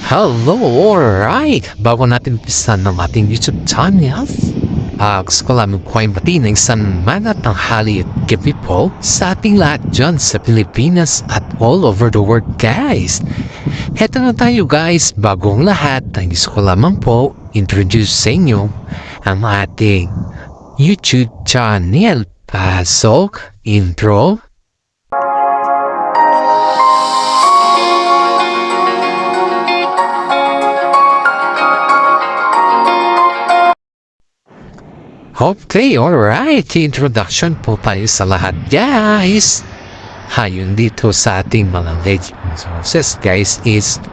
Hello, alright! Bago natin umpisan ng ating YouTube channel, gusto ko lamang po ay batiin ng isang manat ng hali at gabi po sa ating lahat dyan sa Pilipinas at all over the world, guys. Heto na tayo, guys. Bagong lahat, ang gusto ko lamang po introduce sa inyo ang ating YouTube channel. Pasok, intro. Okay, alright. Introduction po tayo sa lahat, guys. Hayon dito sa ating mga legend sources, guys, is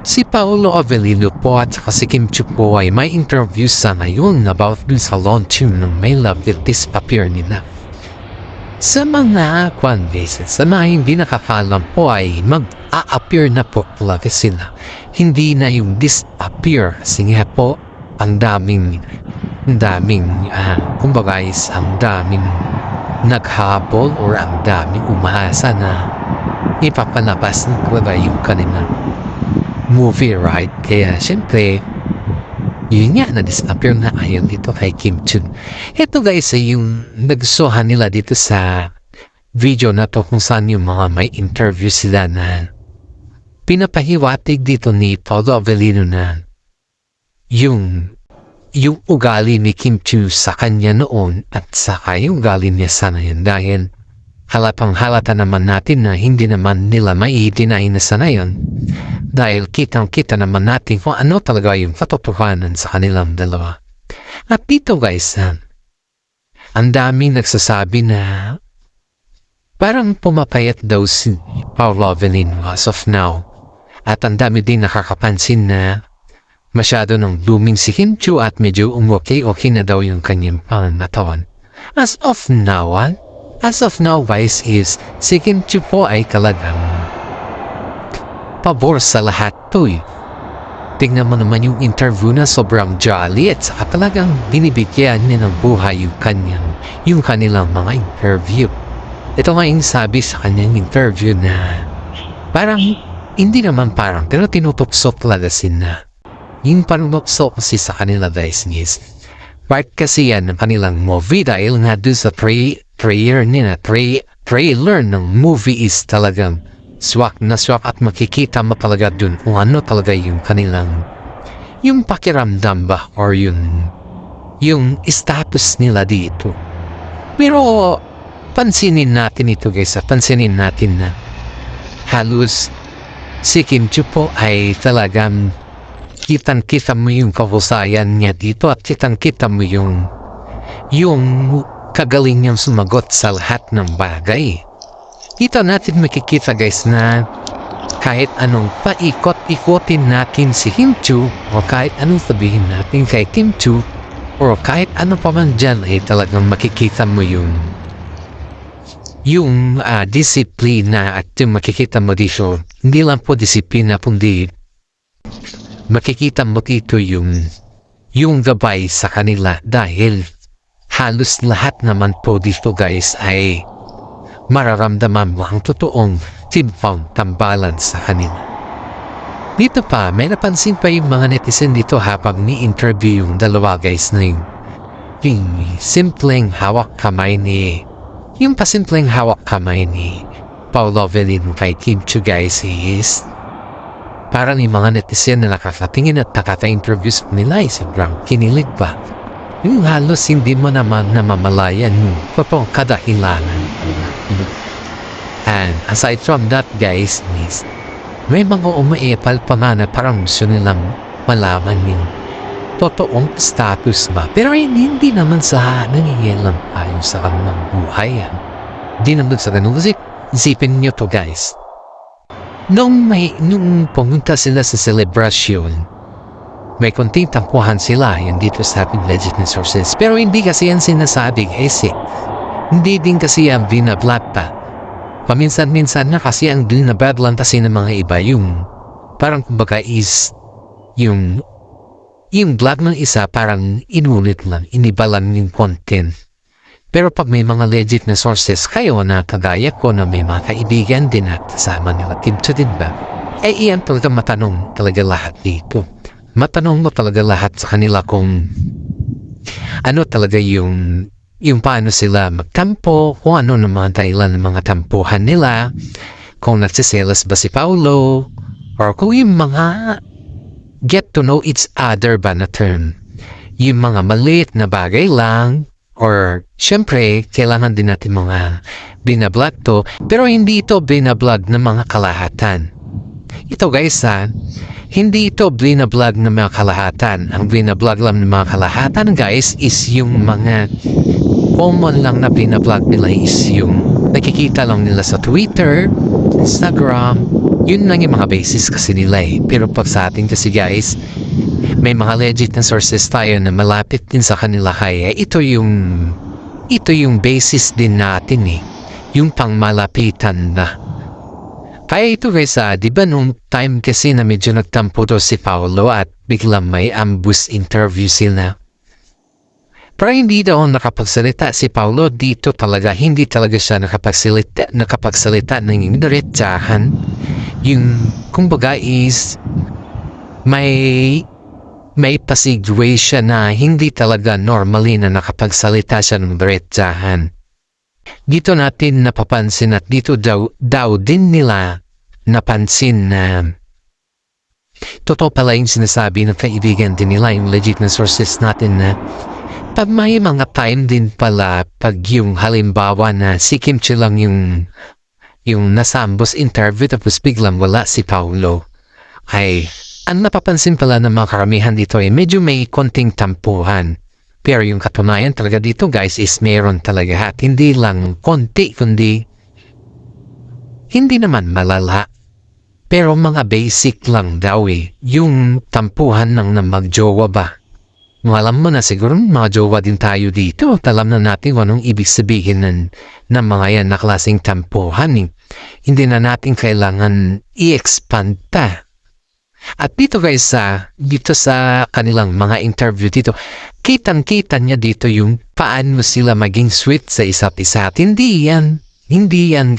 si Paolo Avellino po at saka si Kim Chiu po ay may interview sa ngayon about dun sa launching ng My Love Will Disappear nila. Sa mga bases, sa mga hindi nakakalam po ay mag-a-appear na po talaga sila. Hindi na yung disappear kasi nga po ang daming kumbaga is ang daming naghabol or ang daming umasa na ipapalabas na talaga yung kanilang movie, right? Kaya syempre yun nga, na-disappear na ayon dito kay Kim Chiu. Ito guys ay yung nagsuhan nila dito sa video na to kung saan yung mga may interview sila na pinapahiwatig dito ni Paolo Avellino na yung ugali ni Kim Chiu sa kanya noon at saka yung ugali niya sana yun dahil halata naman natin na hindi naman nila mai-deny na sana yun dahil kitang-kita naman natin kung ano talaga yung katotohanan sa kanilang dalawa. At dito guys, ang daming nagsasabi na parang pumapayat daw si Paolo Avellino as of now at ang dami din nakakapansin na masyado nang blooming si Kim Chiu at medyo okay na daw yung kanyang pangatawan. As of now guys is si Kim Chiu po ay talagang pabor sa lahat to. Tingnan mo naman yung interview na sobrang jolly at saka talagang binibigyan niya ng buhay yung kanilang mga interview. Ito nga yung sabi sa kanyang interview na parang hindi naman parang pero tinutupso talaga sila. Yung panunokso kasi sa kanila guys is part kasi yan ng kanilang movie dahil nga doon sa trailer ng movie is talagang swak at makikita mo talaga doon kung ano talaga yung kanilang yung pakiramdam ba or yung status nila dito. Pero pansinin natin ito guys, pansinin natin na halos si Kim Chiu po ay talagang kitang-kita mo yung kahusayan niya dito at kitang-kita mo yung kagaling niyang sumagot sa lahat ng bagay. Dito natin makikita guys na kahit anong paikot-ikotin natin si Kim Chiu o kahit anong sabihin natin kay Kim Chiu o kahit ano pa man dyan ay talagang makikita mo yung disiplina at yung makikita mo dito. Hindi lang po disiplina kundi makikita mo dito yung gabay sa kanila dahil halos lahat naman po dito guys ay mararamdaman mo ang totoong timpang tambalan sa kanila. Dito pa, may napansin pa yung mga netizen dito habang ni-interview yung dalawa guys na yung pasimpleng hawak kamay ni Paolo Avellino kay Kim Chiu guys is parang yung mga netizen na nakakatingin at nakaka-interview sa nila ay sobrang kinilig pa. Yung halos hindi mo naman namamalayan yung totoong kadahilanan. And aside from that guys, may mga umaepal pa nga na parang gusto nilang malaman yung totoong status ba. Pero hindi naman sa nangyayang tayo sa kanilang buhay. Hindi naman sa ganun. Kasi isipin nyo to guys. Nung pumunta sila sa celebration, may konting tampuhan sila yan dito sa ating legend sources. Pero hindi kasi yan sinasabing hindi din kasi yan binablata. Paminsan-minsan na kasi ang binabadlantasin ng mga iba yung parang kumbaga is yung vlog ng isa parang inulit lang, iniba lang yung content. Pero pag may mga legit na sources kayo na kagaya ko na may mga kaibigan din at kasama nila Kim Chiu din ba? Iyan talaga matanong talaga lahat dito. Matanong mo talaga lahat sa kanila kung ano talaga yung paano sila magtampo, kung ano naman dahilan ng mga tampuhan nila, kung nagsiselos ba si Paulo, or kung yung mga get to know each other ba na term. Yung mga maliit na bagay lang, or syempre, kailangan din natin mga binablog to, pero hindi ito binablog ng mga kalahatan. Ito guys hindi ito binablog ng mga kalahatan. Ang binablog lang ng mga kalahatan guys is yung mga common lang na binablog nila is yung nakikita lang nila sa Twitter, Instagram, yun lang yung mga basis kasi nila Pero pag sa atin kasi guys, may mga legit na sources tayo na malapit din sa kanila kaya ito yung basis din natin yung pangmalapitan na. Kaya ito guys di ba nung time kasi na medyo nagtampo to si Paulo at biglang may ambush interview sila. Pero hindi daw nakapagsalita si Paulo dito talaga, hindi talaga siya nakapagsalita ng diretsahan. Yung kumbaga is may pa-situation na hindi talaga normally na nakapagsalita siya ng diretsahan. Dito natin napapansin at dito daw din nila napansin na totoo pala yung sinasabi ng kaibigan din nila, yung legit na sources natin na pag may mga time din pala pag yung halimbawa na si Kim Chiu lang yung nasa ambush interview tapos biglang wala si Paulo ay ang napapansin pala ng mga karamihan dito medyo may konting tampuhan. Pero yung katunayan talaga dito guys is meron talaga at hindi lang konti kundi hindi naman malala. Pero mga basic lang daw yung tampuhan ng magjowa ba. Alam mo na siguro mga jowa din tayo dito at alam na natin kung anong ibig sabihin ng mga yan na klaseng tampuhan Hindi na natin kailangan i-expand pa. At dito guys dito sa kanilang mga interview dito, kitang-kita niya dito yung paano sila maging sweet sa isa't isa. At hindi yan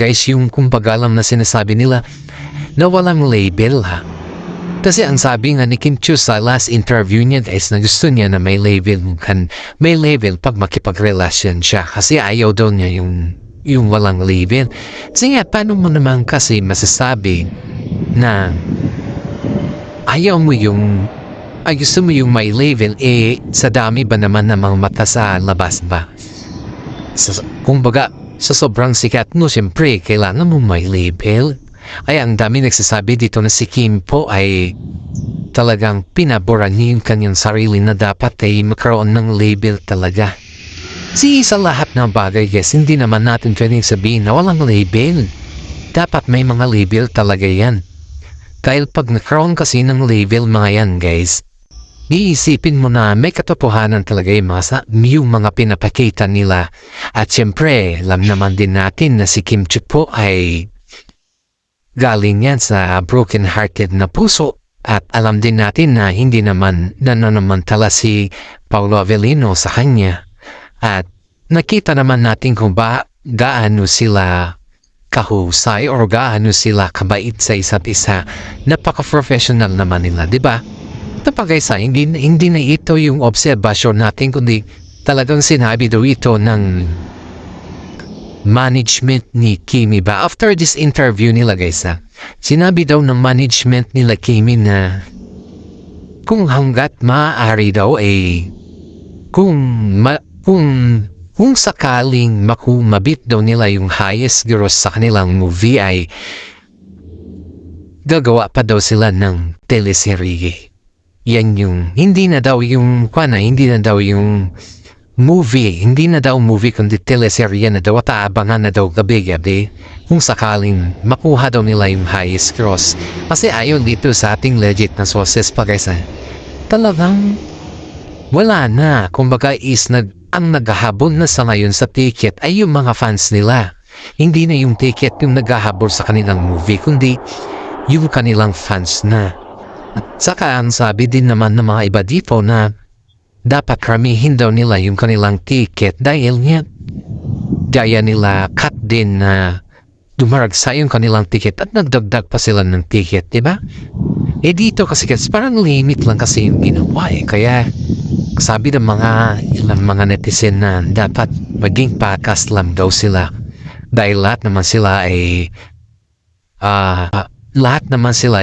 guys yung kumbaga lang na sinasabi nila na walang label Kasi ang sabi nga ni Kim Chiu sa last interview niya guys na gusto niya na may label pag makipagrelasyon siya. Kasi ayaw daw niya yung walang label. Kasi nga paano mo naman kasi masasabi na ayaw mo gusto mo yung may label sa dami ba naman ng mga mata sa labas ba? Kumbaga sa sobrang sikat mo siyempre kailangan mo may label. Ay ang dami nagsasabi dito na si Kim po ay talagang pinaboran niya yung kanyang sarili na dapat magkaroon ng label talaga. Sa lahat ng bagay guys, hindi naman natin pwedeng sabihin na walang label. Dapat may mga label talaga yan. Dahil pag nagkaroon kasi ng label mga yan guys, iisipin mo na may katotohanan talaga yung mga pinapakita nila. At syempre, alam naman din natin na si Kim Chiu po ay galing yan sa broken-hearted na puso. At alam din natin na hindi naman nananamantala si Paulo Avellino sa kanya. At nakita naman natin kung gaano sila kahusay or gaano sila kabait sa isa't isa. Napaka-professional naman nila, di ba? Tapos hindi na ito yung observation natin kundi talagang sinabi daw ito ng management ni Kimi ba? After this interview nila guys sinabi daw ng management nila Kimi na kung hanggat maaari daw kung sakaling mabit daw nila yung highest gross sa kanilang movie ay gagawa pa daw sila ng teleserye. Yan yung hindi na daw yung movie kundi teleserye na daw at aabangan na daw gabi-gabi kung sakaling makuha daw nila yung highest gross. Kasi ayon dito sa ating legit na sources pa guys talagang wala na. Kumbaga ang naghahabol na sa ngayon sa ticket ay yung mga fans nila. Hindi na yung ticket yung naghahabol sa kanilang movie kundi yung kanilang fans na. At saka ang sabi din naman ng mga iba dito na dapat ramihin daw nila yung kanilang ticket dahil nga gaya nila Kat din na dumaragsa yung kanilang ticket at nagdagdag pa sila ng ticket, di ba? Eh dito kasi parang limit lang kasi yung ginawa eh. Kaya sabi ng ilang mga netizen na dapat maging pakas lang daw sila. Dahil lahat naman sila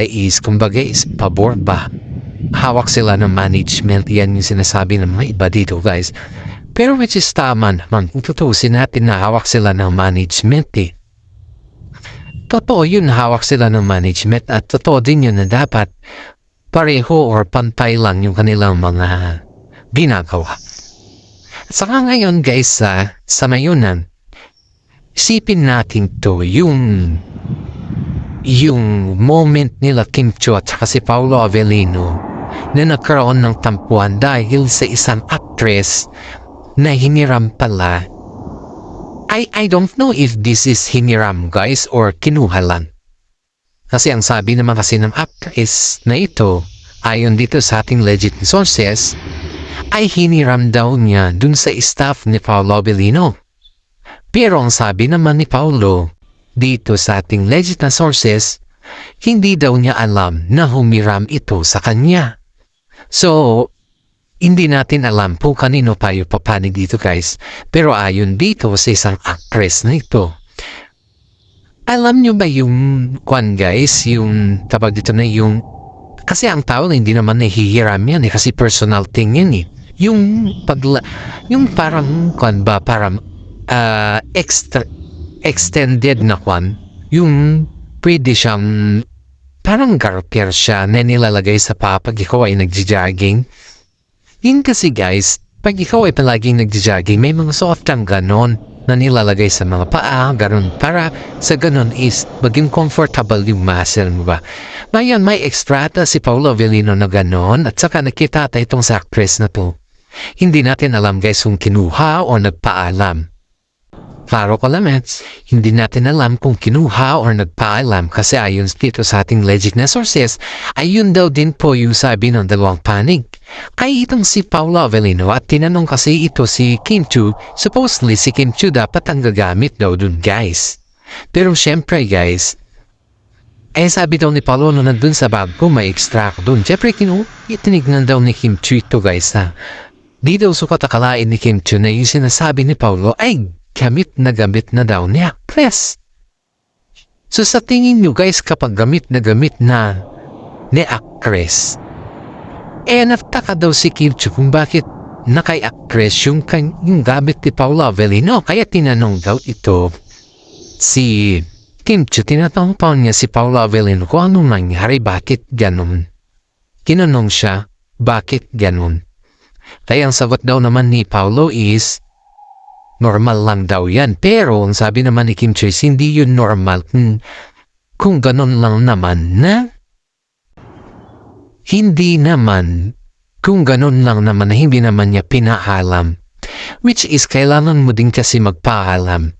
is kumbaga is pabor ba? Hawak sila ng management. Yan yung sinasabi ng mga iba dito guys. Pero which is tama naman. Kung tutusin natin na hawak sila ng management eh. Totoo yun, hawak sila ng management at totoo din yun na dapat pareho or pantay lang yung kanilang mga ginagawa. At saka ngayon guys, sa mayunan, isipin natin to yung moment nila Kim Chiu at saka si Paolo Avellino na nagkaroon ng tampuan dahil sa isang actress na hiniram pala. I don't know if this is hiniram guys or kinuha lang. Kasi ang sabi naman kasi ng actress na ito, ayon dito sa ating legit sources, ay hiniram daw niya dun sa staff ni Paolo Avellino. Pero ang sabi naman ni Paolo, dito sa ating legit na sources, hindi daw niya alam na humiram ito sa kanya. So, hindi natin alam kung kanino tayo papanig dito guys. Pero ayon dito sa isang actress na ito. Alam nyo ba yung guys, yung tabag dito na yung... Kasi ang tao hindi naman nahihiram yan kasi personal thing yan eh. Yung parang parang extended na yung pwede siyang parang garper siya na nilalagay sa pag ikaw ay nagja-jogging. Yun kasi guys, pag ikaw ay palaging nagja-jogging, may mga suot kang ganon na nilalagay sa mga paa, ganon, para sa ganon is maging comfortable yung muscle mo ba. Ngayon, may extra si Paolo Avellino na ganon at saka nakita tayo itong sa actress na to. Hindi natin alam guys kung kinuha o nagpaalam. Klaro ko lamets, hindi natin alam kung kinuha o nagpaalam kasi ayon dito sa ating legit na sources, ayun daw din po yung sabi ng dalawang panig. Kay itong si Paolo Avellino at tinanong kasi ito si Kim Chiu, supposedly si Kim Chiu dapat ang gagamit daw dun guys. Pero syempre guys, sabi daw ni Paolo na nandun sa bag ko may extra ko dun. Syempre itinignan daw ni Kim Chiu ito guys ha. Di daw sukat akalain ni Kim Chiu na yung sinasabi ni Paolo ay gamit na daw ni actress. So sa tingin nyo guys kapag gamit na ni actress, nagtaka daw si Kim Chiu kung bakit nakay-actress yung gamit ni Paolo Avellino. Kaya tinanong daw ito si Kim Chiu, tinatanong pa niya si Paolo Avellino kung anong nangyari, bakit ganun. Tinanong siya, bakit ganun. Kaya ang sagot daw naman ni Paolo is, normal lang daw yan. Pero ang sabi naman ni Kim Chiu, hindi yun normal. Kung ganun lang naman na, hindi naman na hindi naman niya pinaalam. Which is, kailangan mo din kasi magpaalam.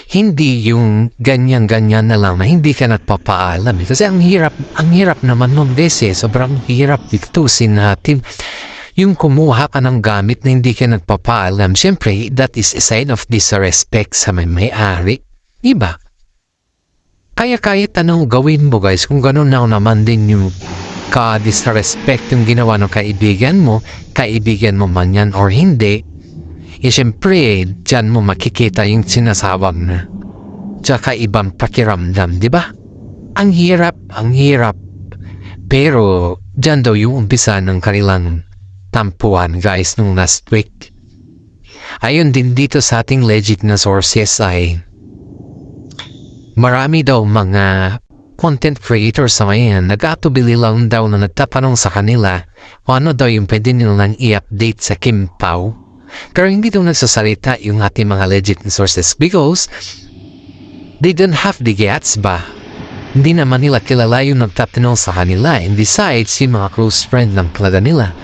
Hindi yung ganyan-ganyan na lang na hindi ka nagpapaalam. Kasi ang hirap naman nung beses. Sobrang hirap diktusin natin. Yung kumuha ka ng gamit na hindi ka nagpapaalam, syempre, that is a sign of disrespect sa may-ari. Diba? Kaya kahit anong gawin mo guys, kung gano'n na naman din yung ka-disrespect yung ginawa ng kaibigan mo man yan or hindi, syempre, dyan mo makikita yung sinasawag na tsaka ibang pakiramdam, di ba? Ang hirap. Pero, dyan daw yung umpisa ng kanilang tampuan guys nung last week. Ayun din dito sa ating legit na sources ay marami daw mga content creators sa ngayon nag-atubili lang daw na nagtatanong sa kanila kung ano daw yung pwede nilang i-update sa Kim Pao. Pero hindi daw nagsasalita yung ating mga legit na sources because they don't have the gets ba? Hindi naman nila kilala yung nagtatanong sa kanila, and besides yung mga close friend lang talaga nila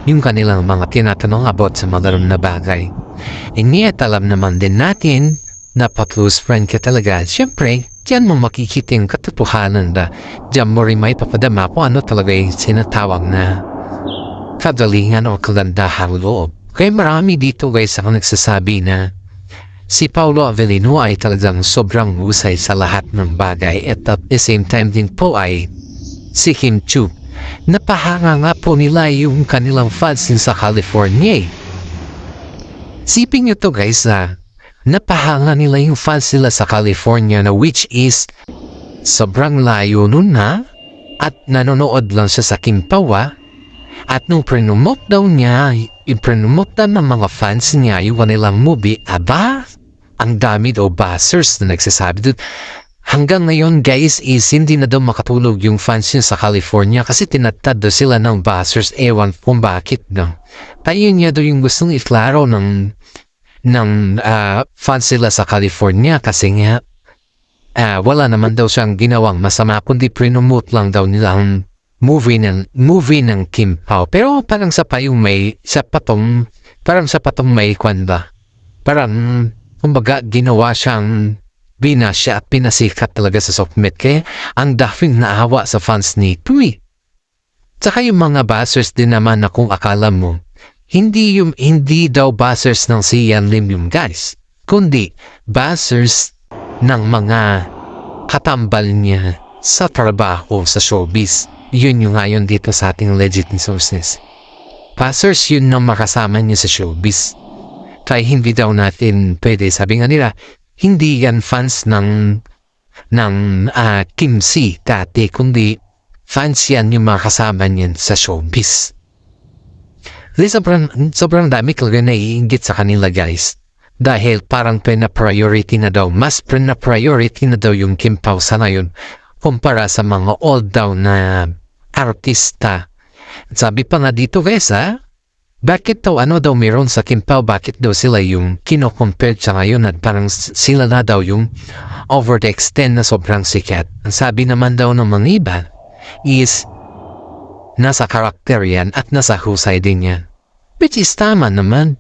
yung kanilang mga tinatanong about sa mga ganun na bagay. And yet, alam naman din natin na pa-close friend ka talaga. Siyempre, diyan mo makikita yung katotohanan na diyan mo rin may papadama kung ano talaga yung sinatawag na kagalingan o kagandahan loob. Kaya marami dito guys ako nagsasabi na Si Paolo Avellino ay talagang sobrang husay sa lahat ng bagay at the same time din po ay si Kim Chu. Napahanga nga po nila yung kanilang fans sa California. Sipin nyo to guys napahanga nila yung fans nila sa California na which is sobrang layo nun na at nanonood lang siya sa Kimpawa at nung promote daw niya, i-promote daw ng mga fans niya yung kanilang movie, ang dami daw buzzers na nagsasabi doon. Hanggang ngayon guys is hindi na daw makatulog yung fans niya sa California kasi tinatad daw sila ng buzzers, ewan kung bakit no. Tayo niya daw yung gustong iklaro ng fans sila sa California kasi nga wala naman daw siyang ginawang masama kundi promote lang daw nilang movie ng Kim Pao. Pero parang sa patong may kwanda. Parang kumbaga ginawa siyang binasya at pinasikat talaga sa Sokmet kaya ang dafing naawa sa fans ni Tui. Tsaka yung mga buzzers din naman na kung akala mo hindi daw buzzers ng si Yan Lim yung guys kundi buzzers ng mga katambal niya sa trabaho sa showbiz. Yun yung ngayon dito sa ating legit sources. Buzzers yun na makasama niya sa showbiz. Kaya hindi daw natin pwede, sabi nga nila, hindi yan fans ng Kim C dati, kundi fans yan yung makasama niyan sa showbiz. Sobrang dami talaga naiinggit sa kanila guys. Dahil parang pina-priority na daw, mas pina-priority na daw yung Kim Pao sa ngayon kumpara sa mga old daw na artista. Sabi pa nga dito guys bakit daw daw meron sa Kim Pao, bakit daw sila yung kino-compare sa ngayon at parang sila na daw yung over the extend na sobrang sikat. Ang sabi naman daw ng mga iba is nasa karakter yan at nasa husay din yan. Which is tama naman.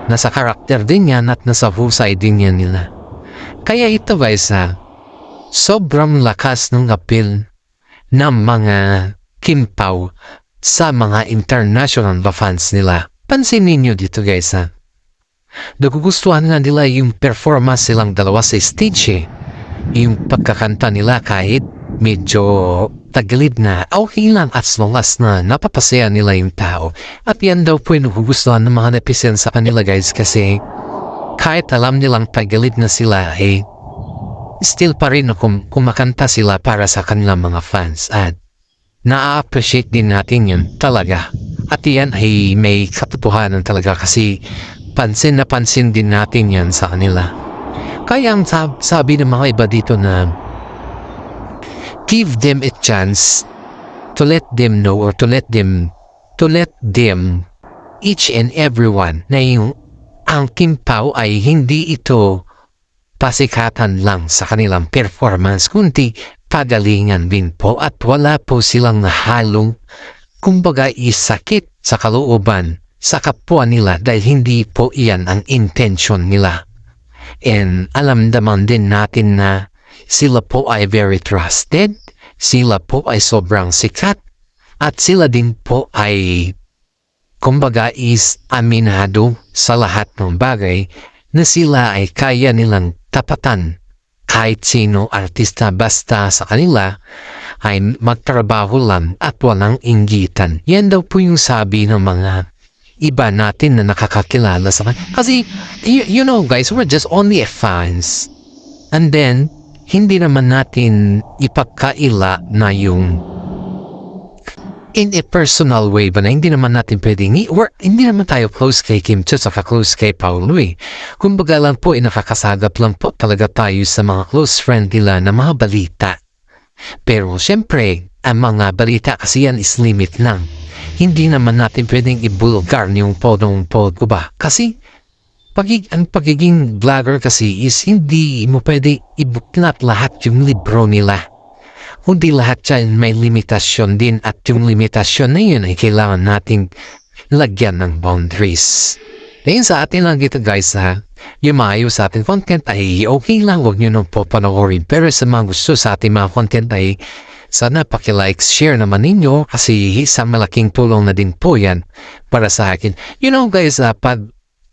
Nasa karakter din yan at nasa husay din yan nila. Kaya ito guys sobrang lakas ng appeal ng mga Kim Pao sa mga international fans nila. Pansinin nyo dito guys nagugustuhan nga nila yung performance silang dalawa sa stage yung pagkakanta nila kahit medyo tagilid na okay lang as long as na napapasaya nila yung tao. At yan daw po yung nagugustuhan ng mga netizen sa kanila guys kasi kahit alam nilang tagilid na sila still pa rin kumakanta sila para sa kanilang mga fans at na-appreciate din natin yun talaga. At yan ay may katotohanan talaga kasi pansin na pansin din natin yan sa kanila. Kaya ang sabi ng mga iba dito na give them a chance to let them know or to let them each and everyone na yung ang Kim Pao ay hindi ito pasikatan lang sa kanilang performance kundi pagalingan din po at wala po silang nahalong kumbaga isakit sa kalooban sa kapwa nila dahil hindi po iyan ang intention nila. And alam naman din natin na sila po ay very trusted, sila po ay sobrang sikat at sila din po ay kumbaga is aminado sa lahat ng bagay na sila ay kaya nilang tapatan kahit sino artista basta sa kanila ay magtrabaho lang at walang inggitan. Yan daw po yung sabi ng mga iba natin na nakakakilala sa kanila. Kasi, you know guys, we're just only fans. And then, hindi naman natin ipagkaila na yung in a personal way ba na hindi naman natin pwedeng hindi naman tayo close kay Kim Chu saka close kay Paolo kumbaga lang po nakakasagap lang po talaga tayo sa mga close friend nila na mga balita. Pero syempre ang mga balita kasi yan is limit lang, hindi naman natin pwedeng ibulgar yung podong ko ba kasi ang pagiging vlogger kasi is hindi mo pwede ibuklat lahat yung libro nila. Kundi lahat yan may limitasyon din at yung limitasyon na yun ay kailangan nating lagyan ng boundaries. Dahil sa atin lang ito guys yung maayos sa ating content ay okay lang, huwag nyo nang po panoorin. Pero sa mga gusto sa ating mga content ay sana paki-like, share naman ninyo kasi isang malaking tulong na din po yan para sa akin. You know guys, pag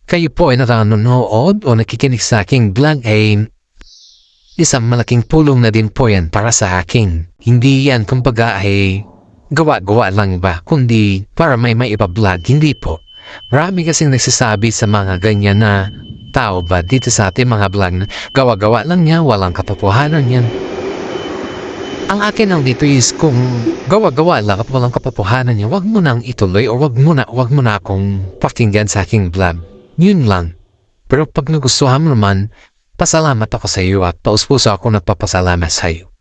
kayo po ay nanonood o nakikinig sa aking vlog ay isang malaking tulong na din po yan para sa akin. Hindi yan kumbaga ay gawa-gawa lang ba, kundi para may ipa-vlog, hindi po. Marami kasing nagsasabi sa mga ganyan na tao ba dito sa ating mga vlog na gawa-gawa lang niya, walang katotohanan yan. Ang akin lang dito is kung gawa-gawa lang at walang katotohanan niya, wag mo nang ituloy o wag mo na akong pakinggan sa aking vlog. Yun lang. Pero pag nagustuhan mo naman, pasalamat ako sa iyo at taus-puso ako nagpapasalamat sa iyo.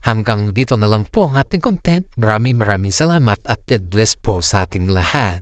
Hanggang dito na lang po ang ating content. Maraming salamat at God bless po sa ating lahat.